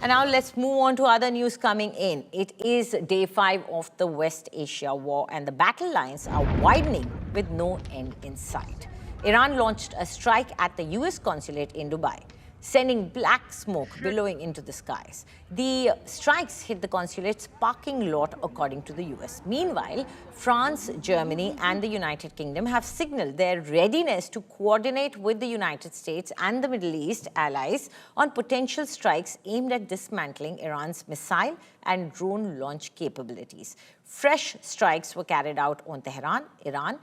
And now let's move on to other news coming in. It is day 5 of the West Asia war, and the battle lines are widening with no end in sight. Iran launched a strike at the US Consulate in Dubai, sending black smoke billowing into the skies. The strikes hit the consulate's parking lot, according to the US. Meanwhile, France, Germany, and the United Kingdom have signaled their readiness to coordinate with the United States and the Middle East allies on potential strikes aimed at dismantling Iran's missile and drone launch capabilities. Fresh strikes were carried out on Tehran, Iran,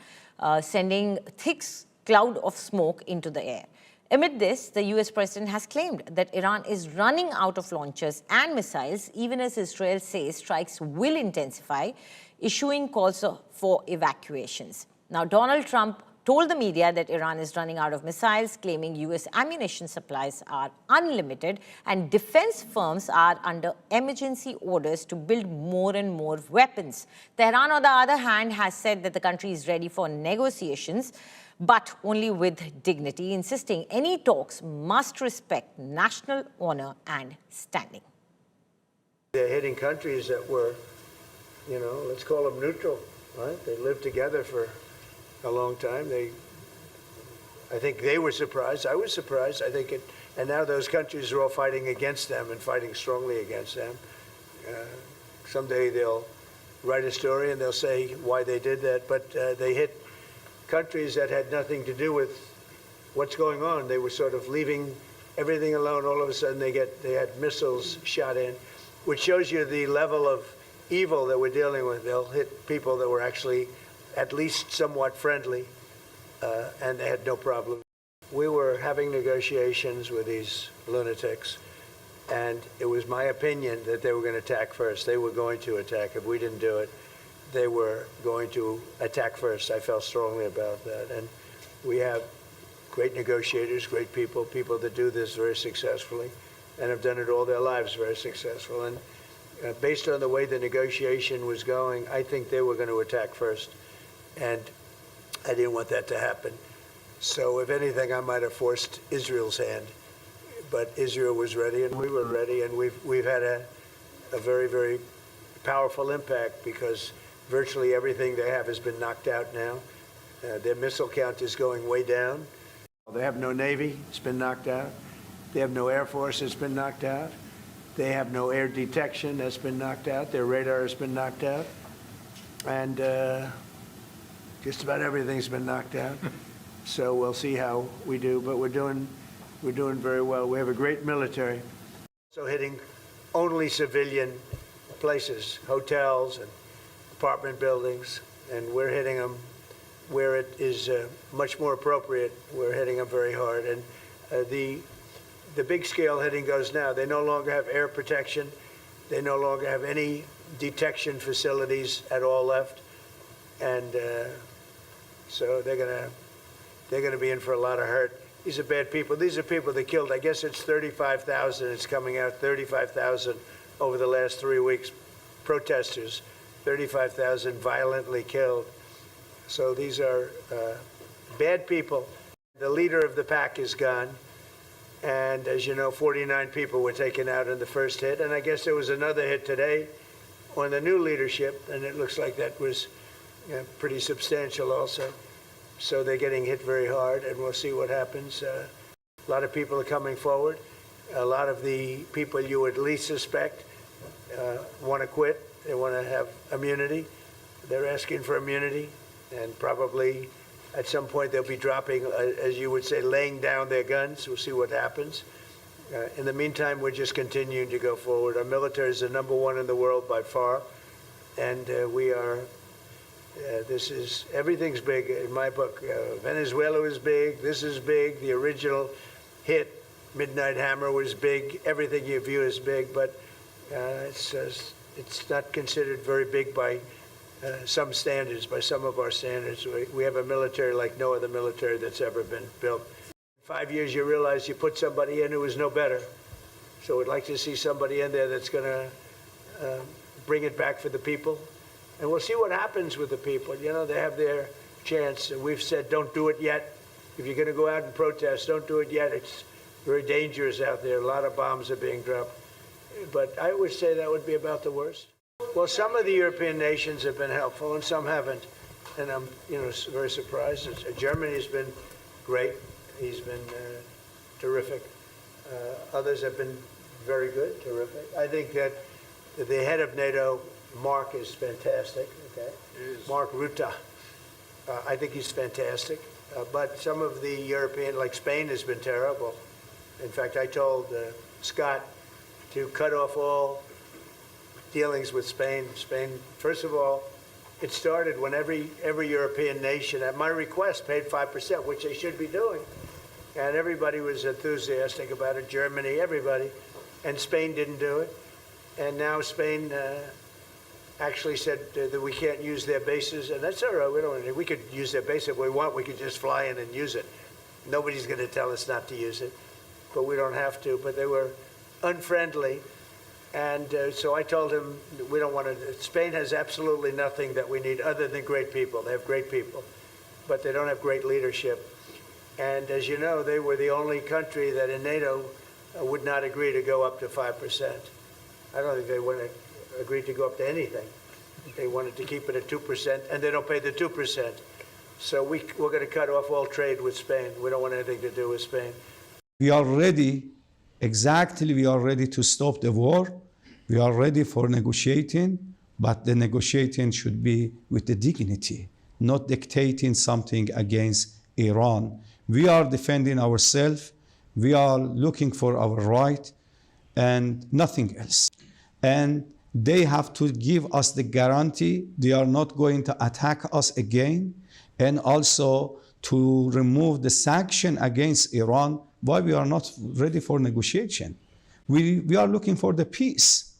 sending thick cloud of smoke into the air. Amid this, the US president has claimed that Iran is running out of launchers and missiles, even as Israel says strikes will intensify, issuing calls for evacuations. Now, Donald Trump told the media that Iran is running out of missiles, claiming US ammunition supplies are unlimited and defense firms are under emergency orders to build more and more weapons. Tehran, on the other hand, has said that the country is ready for negotiations, but only with dignity, insisting any talks must respect national honor and standing. They're hitting countries that were, let's call them neutral, right? They lived together for a long time. I think they were surprised. I was surprised. And now those countries are all fighting against them and fighting strongly against them. Someday they'll write a story and they'll say why they did that, but they hit countries that had nothing to do with what's going on. They were sort of leaving everything alone. All of a sudden they had missiles shot in, which shows you the level of evil that we're dealing with. They'll hit people that were actually at least somewhat friendly, and they had no problem. We were having negotiations with these lunatics, and it was my opinion that they were going to attack first. They were going to attack. If we didn't do it, they were going to attack first. I felt strongly about that. And we have great negotiators, great people that do this very successfully and have done it all their lives very successful. And based on the way the negotiation was going, I think they were going to attack first. And I didn't want that to happen. So if anything, I might have forced Israel's hand. But Israel was ready and we were ready, and we've had a very, very powerful impact because virtually everything they have has been knocked out now. Their missile count is going way down. They have no Navy, it's been knocked out. They have no Air Force, it's been knocked out. They have no air detection, that's been knocked out. Their radar has been knocked out. And just about everything's been knocked out. So we'll see how we do, but we're doing very well. We have a great military. So hitting only civilian places, hotels and apartment buildings, and we're hitting them where it is much more appropriate. We're hitting them very hard. And the big scale hitting goes now. They no longer have air protection. They no longer have any detection facilities at all left. And so they're gonna be in for a lot of hurt. These are bad people. These are people that killed. I guess it's 35,000. It's coming out 35,000 over the last 3 weeks. Protesters, 35,000 violently killed. So these are bad people. The leader of the pack is gone. And as you know, 49 people were taken out in the first hit. And I guess there was another hit today on the new leadership. And it looks like that was pretty substantial also. So they're getting hit very hard, and we'll see what happens. A lot of people are coming forward. A lot of the people you would least suspect want to quit. They want to have immunity. They're asking for immunity, and probably at some point they'll be dropping, as you would say, laying down their guns. We'll see what happens. In the meantime, we're just continuing to go forward. Our military is the #1 in the world by far, and we are. Everything's big in my book. Venezuela was big. This is big. The original hit, Midnight Hammer, was big. Everything you view is big, but it's not considered very big by some standards, by some of our standards. We have a military like no other military that's ever been built. In 5 years, you realize you put somebody in who is no better. So we'd like to see somebody in there that's going to bring it back for the people. And we'll see what happens with the people. They have their chance. And we've said, don't do it yet. If you're going to go out and protest, don't do it yet. It's very dangerous out there. A lot of bombs are being dropped. but I would say that would be about the worst. Well, some of the European nations have been helpful and some haven't. And I'm, very surprised. Germany has been great. He's been terrific. Others have been very good, terrific. I think that the head of NATO, Mark, is fantastic. Okay, Mark Rutte. I think he's fantastic. But some of the European, like Spain, has been terrible. In fact, I told Scott to cut off all dealings with Spain. Spain, first of all, it started when every European nation, at my request, paid 5%, which they should be doing. And everybody was enthusiastic about it, Germany, everybody. And Spain didn't do it. And now Spain actually said that we can't use their bases, and that's all right. We could use their base if we want. We could just fly in and use it. Nobody's going to tell us not to use it, but we don't have to. But they were unfriendly, and so I told him we don't want to. Spain has absolutely nothing that we need other than great people. They have great people, but they don't have great leadership. And as you know, they were the only country that in NATO would not agree to go up to 5%. I don't think they would have agreed to go up to anything. They wanted to keep it at 2%, and they don't pay the 2%. So we're going to cut off all trade with Spain. We don't want anything to do with Spain. We are ready, we are ready to stop the war. We are ready for negotiating, but the negotiating should be with the dignity, not dictating something against Iran. We are defending ourselves. We are looking for our right and nothing else. And they have to give us the guarantee they are not going to attack us again, and also to remove the sanction against Iran. Why we are not ready for negotiation? We are looking for the peace.